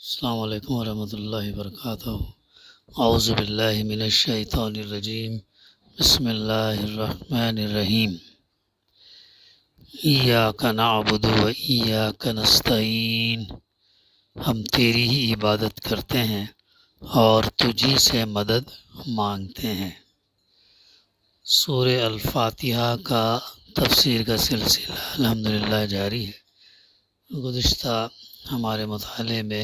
السلام علیکم ورحمۃ اللہ وبرکاتہ۔ اعوذ باللہ من الشیطان الرجیم، بسم اللہ الرحمن الرحیم۔ ایاک نعبد و ایاک نستعین، ہم تیری ہی عبادت کرتے ہیں اور تجھی سے مدد مانگتے ہیں۔ سورہ الفاتحہ کا تفسیر کا سلسلہ الحمدللہ جاری ہے۔ گزشتہ ہمارے مطالعے میں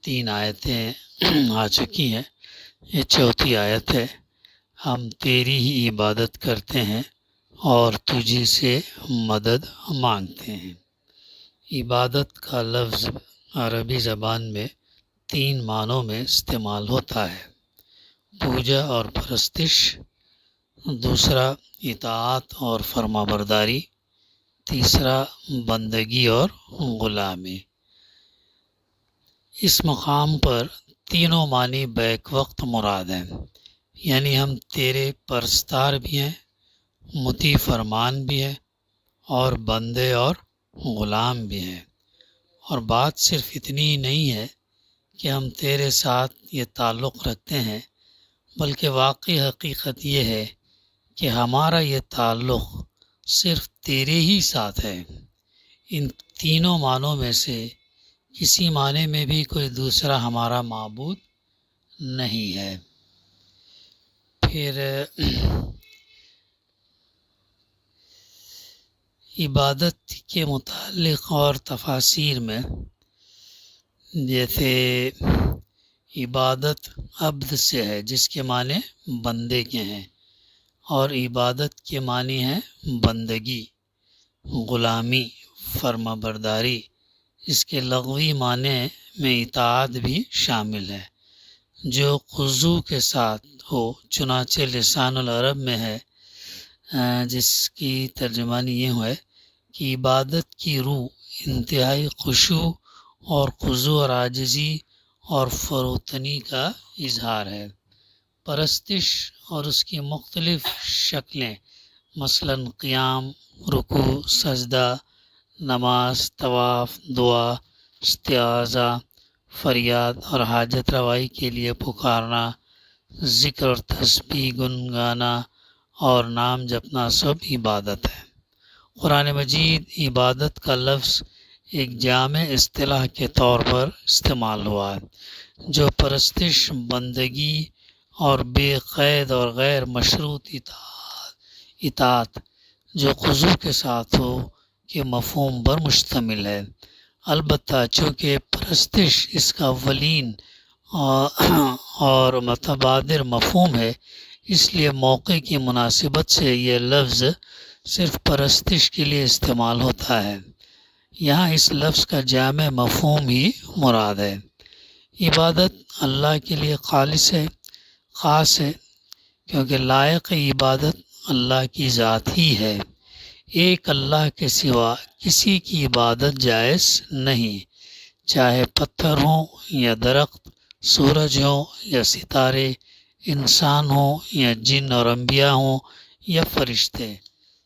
3 آیتیں آ چکی ہیں، یہ چوتھی آیت ہے۔ ہم تیری ہی عبادت کرتے ہیں اور تجھی سے مدد مانگتے ہیں۔ عبادت کا لفظ عربی زبان میں 3 معنوں میں استعمال ہوتا ہے: پوجا اور پرستش، دوسرا اطاعت اور فرمانبرداری، تیسرا بندگی اور غلامی۔ اس مقام پر تینوں معنی بیک وقت مراد ہیں، یعنی ہم تیرے پرستار بھی ہیں، مطیع فرمان بھی ہیں اور بندے اور غلام بھی ہیں۔ اور بات صرف اتنی ہی نہیں ہے کہ ہم تیرے ساتھ یہ تعلق رکھتے ہیں، بلکہ واقعی حقیقت یہ ہے کہ ہمارا یہ تعلق صرف تیرے ہی ساتھ ہے۔ ان تینوں معنوں میں سے کسی معنی میں بھی کوئی دوسرا ہمارا معبود نہیں ہے۔ پھر عبادت کے متعلق اور تفاسیر میں، جیسے عبادت عبد سے ہے جس کے معنی بندے کے ہیں، اور عبادت کے معنی ہیں بندگی، غلامی، فرما برداری۔ اس کے لغوی معنی میں اطاعت بھی شامل ہے، جو خضوع کے ساتھ ہو، چنانچہ لسان العرب میں ہے، جس کی ترجمانی یہ ہے کہ عبادت کی روح انتہائی خشوع اور خضوع اور عاجزی اور فروتنی کا اظہار ہے۔ پرستش اور اس کی مختلف شکلیں، مثلا قیام، رکوع، سجدہ، نماز، طواف، دعا، استعاذہ، فریاد اور حاجت روائی کے لیے پکارنا، ذکر اور تسبیح گنگانا اور نام جپنا، سب عبادت ہے۔ قرآن مجید عبادت کا لفظ ایک جامع اصطلاح کے طور پر استعمال ہوا ہے، جو پرستش، بندگی اور بے قید اور غیر مشروط اطاعت جو خضوع کے ساتھ ہو کے مفہوم پر مشتمل ہے۔ البتہ چونکہ پرستش اس کا اولین اور متبادر مفہوم ہے، اس لیے موقع کی مناسبت سے یہ لفظ صرف پرستش کے لیے استعمال ہوتا ہے۔ یہاں اس لفظ کا جامع مفہوم ہی مراد ہے۔ عبادت اللہ کے لیے خالص ہے، خاص ہے، کیونکہ لائق عبادت اللہ کی ذات ہی ہے۔ ایک اللہ کے سوا کسی کی عبادت جائز نہیں، چاہے پتھر ہوں یا درخت، سورج ہوں یا ستارے، انسان ہوں یا جن اور انبیاء ہوں یا فرشتے،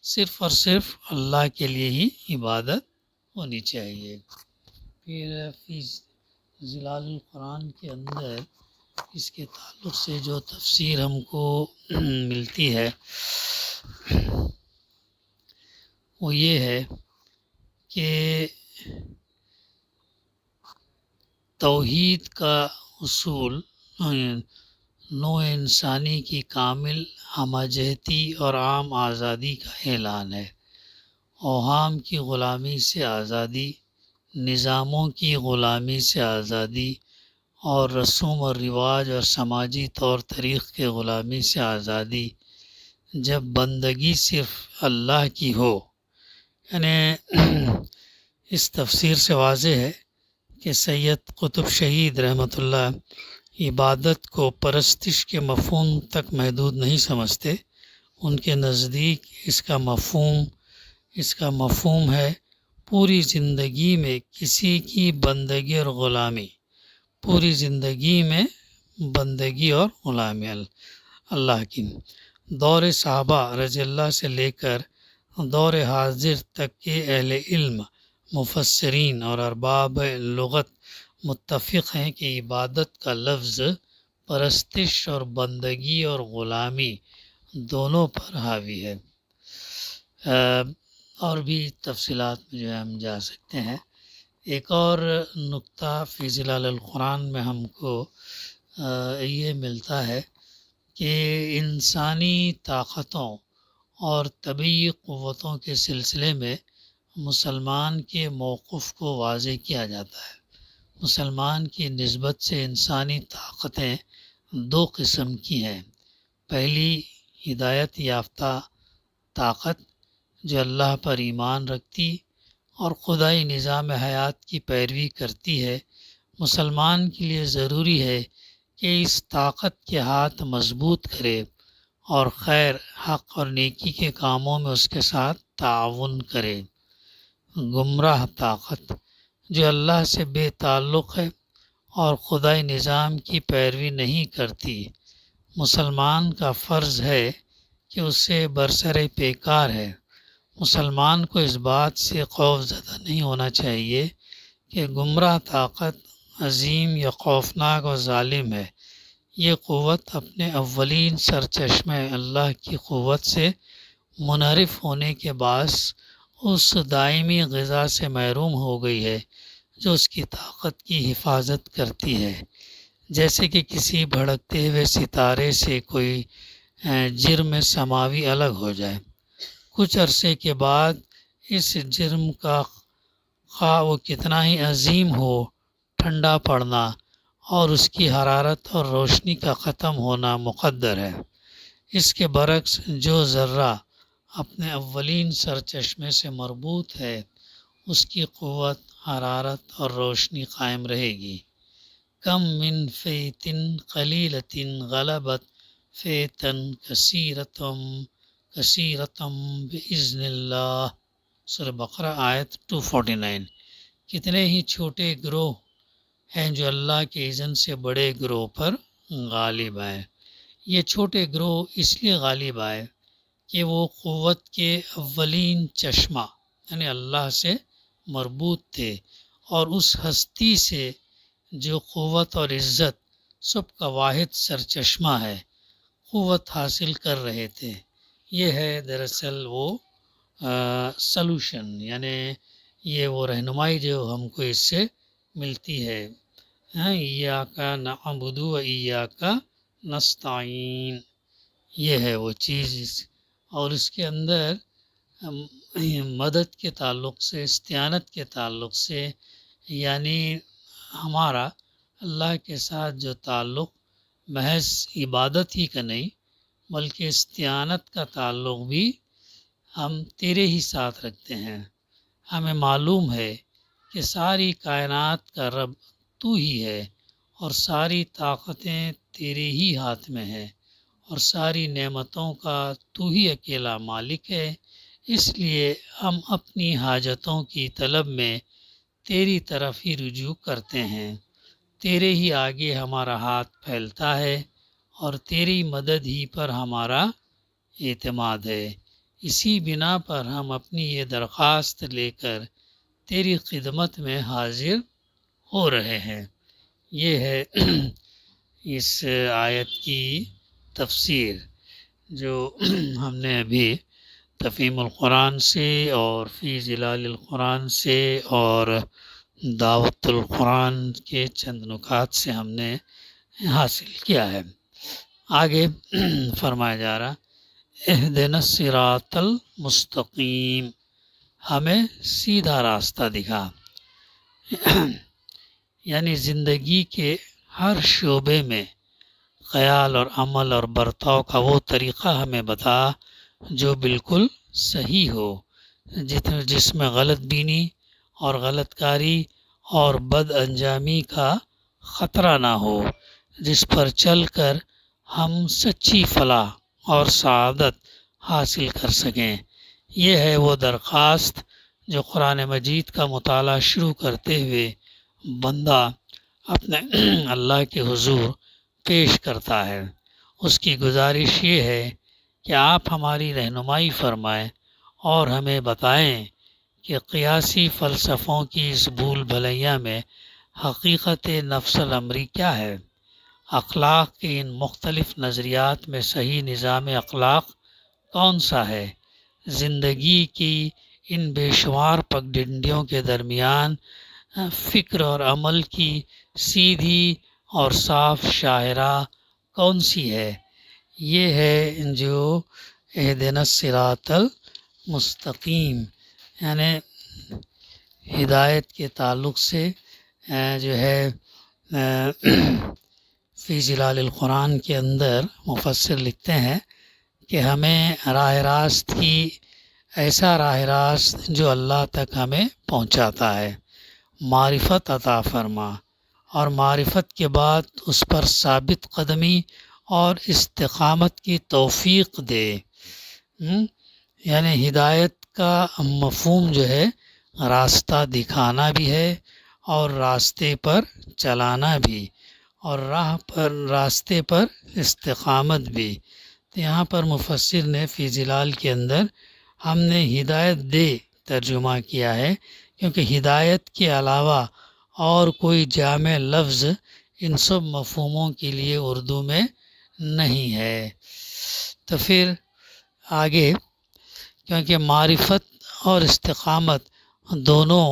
صرف اور صرف اللہ کے لیے ہی عبادت ہونی چاہیے۔ پھر فی ظلال القرآن کے اندر اس کے تعلق سے جو تفسیر ہم کو ملتی ہے وہ یہ ہے کہ توحید کا اصول نوع انسانی کی کامل ہمہ جہتی اور عام آزادی کا اعلان ہے۔ اوہام کی غلامی سے آزادی، نظاموں کی غلامی سے آزادی اور رسوم اور رواج اور سماجی طور طریق کے غلامی سے آزادی۔ جب بندگی صرف اللہ کی ہو، یعنی اس تفسیر سے واضح ہے کہ سید قطب شہید رحمۃ اللہ عبادت کو پرستش کے مفہوم تک محدود نہیں سمجھتے۔ ان کے نزدیک اس کا مفہوم ہے پوری زندگی میں کسی کی بندگی اور غلامی، پوری زندگی میں بندگی اور غلامی اللہ کی۔ دور صحابہ رضی اللہ سے لے کر دور حاضر تک کے اہل علم، مفسرین اور ارباب لغت متفق ہیں کہ عبادت کا لفظ پرستش اور بندگی اور غلامی دونوں پر حاوی ہے۔ اور بھی تفصیلات میں جو ہے ہم جا سکتے ہیں۔ ایک اور نقطہ فی ظلال القرآن میں ہم کو یہ ملتا ہے کہ انسانی طاقتوں اور طبعی قوتوں کے سلسلے میں مسلمان کے موقف کو واضح کیا جاتا ہے۔ مسلمان کی نسبت سے انسانی طاقتیں دو قسم کی ہیں۔ پہلی ہدایت یافتہ طاقت جو اللہ پر ایمان رکھتی اور خدائی نظام حیات کی پیروی کرتی ہے۔ مسلمان کے لیے ضروری ہے کہ اس طاقت کے ہاتھ مضبوط کرے اور خیر، حق اور نیکی کے کاموں میں اس کے ساتھ تعاون کرے۔ گمراہ طاقت جو اللہ سے بے تعلق ہے اور خدائی نظام کی پیروی نہیں کرتی، مسلمان کا فرض ہے کہ اسے برسر پیکار ہے۔ مسلمان کو اس بات سے خوف زدہ نہیں ہونا چاہیے کہ گمراہ طاقت عظیم یا خوفناک اور ظالم ہے۔ یہ قوت اپنے اولین سرچشمہ اللہ کی قوت سے منحرف ہونے کے باعث اس دائمی غذا سے محروم ہو گئی ہے جو اس کی طاقت کی حفاظت کرتی ہے۔ جیسے کہ کسی بھڑکتے ہوئے ستارے سے کوئی جرم سماوی الگ ہو جائے، کچھ عرصے کے بعد اس جرم کا خواہ وہ کتنا ہی عظیم ہو ٹھنڈا پڑنا اور اس کی حرارت اور روشنی کا ختم ہونا مقدر ہے۔ اس کے برعکس جو ذرہ اپنے اولین سرچشمے سے مربوط ہے، اس کی قوت، حرارت اور روشنی قائم رہے گی۔ کم من فیۃ قلیلۃ غلبت فیۃ کثیرۃ بإذن اللہ۔ سورہ بقرہ آیت 249۔ کتنے ہی چھوٹے گروہ ہیں جو اللہ کے اذن سے بڑے گروہ پر غالب آئے۔ یہ چھوٹے گروہ اس لیے غالب آئے کہ وہ قوت کے اولین چشمہ یعنی اللہ سے مربوط تھے اور اس ہستی سے جو قوت اور عزت سب کا واحد سرچشمہ ہے، قوت حاصل کر رہے تھے۔ یہ ہے دراصل وہ سلوشن، یعنی یہ وہ رہنمائی جو ہم کو اس سے ملتی ہے۔ ایاک نعبد و ایاک نستعین، یہ ہے وہ چیز، اور اس کے اندر مدد کے تعلق سے، استعانت کے تعلق سے، یعنی ہمارا اللہ کے ساتھ جو تعلق محض عبادت ہی کا نہیں بلکہ استعانت کا تعلق بھی ہم تیرے ہی ساتھ رکھتے ہیں۔ ہمیں معلوم ہے کہ ساری کائنات کا رب تو ہی ہے اور ساری طاقتیں تیرے ہی ہاتھ میں ہیں اور ساری نعمتوں کا تو ہی اکیلا مالک ہے۔ اس لیے ہم اپنی حاجتوں کی طلب میں تیری طرف ہی رجوع کرتے ہیں۔ تیرے ہی آگے ہمارا ہاتھ پھیلتا ہے اور تیری مدد ہی پر ہمارا اعتماد ہے۔ اسی بنا پر ہم اپنی یہ درخواست لے کر تیری خدمت میں حاضر ہو رہے ہیں۔ یہ ہے اس آیت کی تفسیر جو ہم نے ابھی تفہیم القرآن سے اور فی ظلال القرآن سے اور دعوت القرآن کے چند نکات سے ہم نے حاصل کیا ہے۔ آگے فرمایا جا رہا اہدنا الصراط المستقیم، ہمیں سیدھا راستہ دکھا، یعنی زندگی کے ہر شعبے میں خیال اور عمل اور برتاؤ کا وہ طریقہ ہمیں بتا جو بالکل صحیح ہو، جس میں غلط بینی اور غلط کاری اور بد انجامی کا خطرہ نہ ہو، جس پر چل کر ہم سچی فلاح اور سعادت حاصل کر سکیں۔ یہ ہے وہ درخواست جو قرآن مجید کا مطالعہ شروع کرتے ہوئے بندہ اپنے اللہ کے حضور پیش کرتا ہے۔ اس کی گزارش یہ ہے کہ آپ ہماری رہنمائی فرمائیں اور ہمیں بتائیں کہ قیاسی فلسفوں کی اس بھول بھلیاں میں حقیقت نفس الامری کیا ہے؟ اخلاق کے ان مختلف نظریات میں صحیح نظام اخلاق کون سا ہے؟ زندگی کی ان بے شمار پگڈنڈیوں کے درمیان فکر اور عمل کی سیدھی اور صاف شاہراہ کون سی ہے؟ یہ ہے جو اہدنا الصراط المستقیم، یعنی ہدایت کے تعلق سے جو ہے فی ظلال القرآن کے اندر مفسر لکھتے ہیں کہ ہمیں راہ راست کی ایسا راہ راست جو اللہ تک ہمیں پہنچاتا ہے، معرفت عطا فرما، اور معرفت کے بعد اس پر ثابت قدمی اور استقامت کی توفیق دے۔ یعنی ہدایت کا مفہوم جو ہے راستہ دکھانا بھی ہے اور راستے پر چلانا بھی، اور راہ پر راستے پر استقامت بھی۔ تو یہاں پر مفسر نے فی ظلال کے اندر ہم نے ہدایت دے ترجمہ کیا ہے، کیونکہ ہدایت کے علاوہ اور کوئی جامع لفظ ان سب مفہوموں کے لیے اردو میں نہیں ہے۔ تو پھر آگے، کیونکہ معرفت اور استقامت دونوں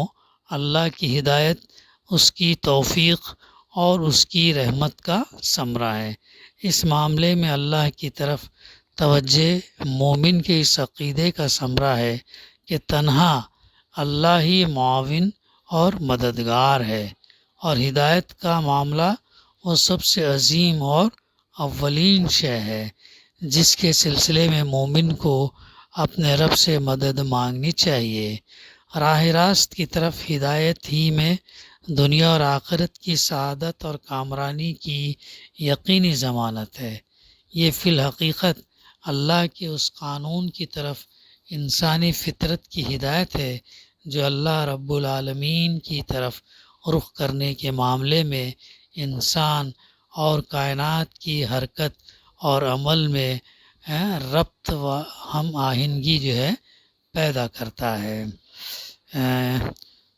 اللہ کی ہدایت، اس کی توفیق اور اس کی رحمت کا ثمرہ ہے۔ اس معاملے میں اللہ کی طرف توجہ مومن کے اس عقیدے کا ثمرہ ہے کہ تنہا اللہ ہی معاون اور مددگار ہے، اور ہدایت کا معاملہ وہ سب سے عظیم اور اولین شے ہے جس کے سلسلے میں مومن کو اپنے رب سے مدد مانگنی چاہیے۔ راہ راست کی طرف ہدایت ہی میں دنیا اور آخرت کی سعادت اور کامرانی کی یقینی ضمانت ہے۔ یہ فی الحقیقت اللہ کے اس قانون کی طرف انسانی فطرت کی ہدایت ہے جو اللہ رب العالمین کی طرف رخ کرنے کے معاملے میں انسان اور کائنات کی حرکت اور عمل میں ربط و ہم آہنگی جو ہے پیدا کرتا ہے۔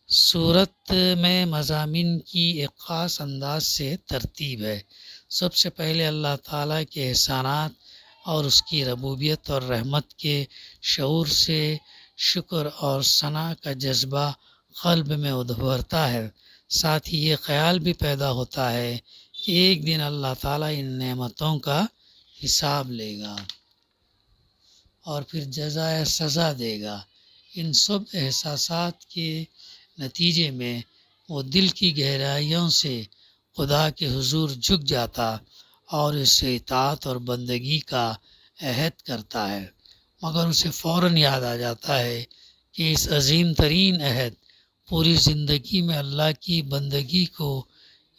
سورت میں مضامین کی ایک خاص انداز سے ترتیب ہے۔ سب سے پہلے اللہ تعالیٰ کے احسانات اور اس کی ربوبیت اور رحمت کے شعور سے شکر اور ثنا کا جذبہ قلب میں ابھرتا ہے۔ ساتھ ہی یہ خیال بھی پیدا ہوتا ہے کہ ایک دن اللہ تعالیٰ ان نعمتوں کا حساب لے گا اور پھر جزائے سزا دے گا۔ ان سب احساسات کے نتیجے میں وہ دل کی گہرائیوں سے خدا کے حضور جھک جاتا اور اس سے اطاعت اور بندگی کا عہد کرتا ہے، مگر اسے فوراً یاد آ جاتا ہے کہ اس عظیم ترین عہد پوری زندگی میں اللہ کی بندگی کو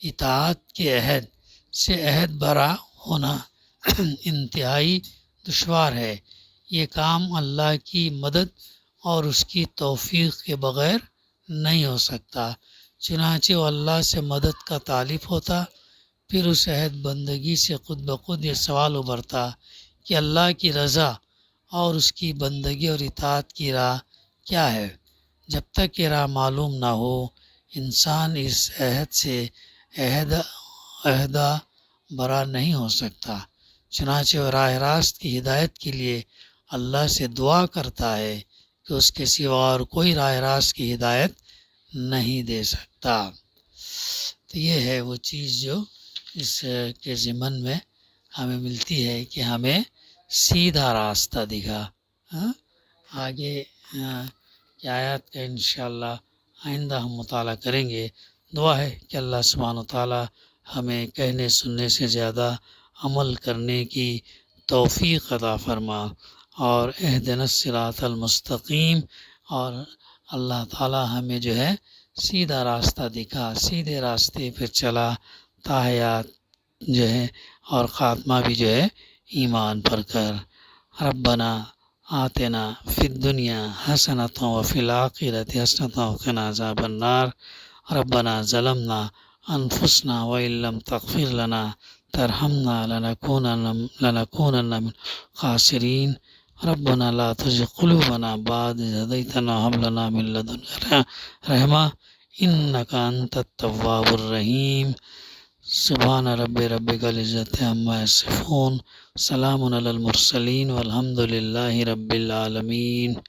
اطاعت کے عہد سے عہد برا ہونا انتہائی دشوار ہے۔ یہ کام اللہ کی مدد اور اس کی توفیق کے بغیر نہیں ہو سکتا۔ چنانچہ وہ اللہ سے مدد کا طالب ہوتا، پھر اس عہد بندگی سے خود بخود یہ سوال ابھرتا کہ اللہ کی رضا اور اس کی بندگی اور اطاعت کی راہ کیا ہے۔ جب تک یہ راہ معلوم نہ ہو، انسان اس عہد سے عہدہ برا نہیں ہو سکتا۔ چنانچہ وہ راہ راست کی ہدایت کے لیے اللہ سے دعا کرتا ہے کہ اس کے سوا اور کوئی راہ راست کی ہدایت نہیں دے سکتا۔ تو یہ ہے وہ چیز جو اس کے ضمن میں ہمیں ملتی ہے کہ ہمیں سیدھا راستہ دکھا۔ آگے کی آیات کا انشاءاللہ آئندہ ہم مطالعہ کریں گے۔ دعا ہے کہ اللہ سبحانہ و تعالیٰ ہمیں کہنے سننے سے زیادہ عمل کرنے کی توفیق عطا فرما، اور اہدنا الصراط المستقیم، اور اللہ تعالیٰ ہمیں جو ہے سیدھا راستہ دکھا، سیدھے راستے پہ چلا تا حیات جو ہے اور خاتمہ بھی جو ہے ایمان پر کر۔ ربنا آتنا فی الدنیا حسنۃ وفی الآخرۃ حسنۃ وقنا عذاب النار۔ ربنا ظلمنا انفسنا وإن لم تغفر لنا ترحمنا لنكونن من الخاسرین۔ ربنا لا تزغ قلوبنا بعد إذ هديتنا وهب لنا من لدنك رحمة إنك أنت التواب الرحيم سبحان ربك العزة عما يصفون سلام على المرسلين والحمد لله رب العالمين.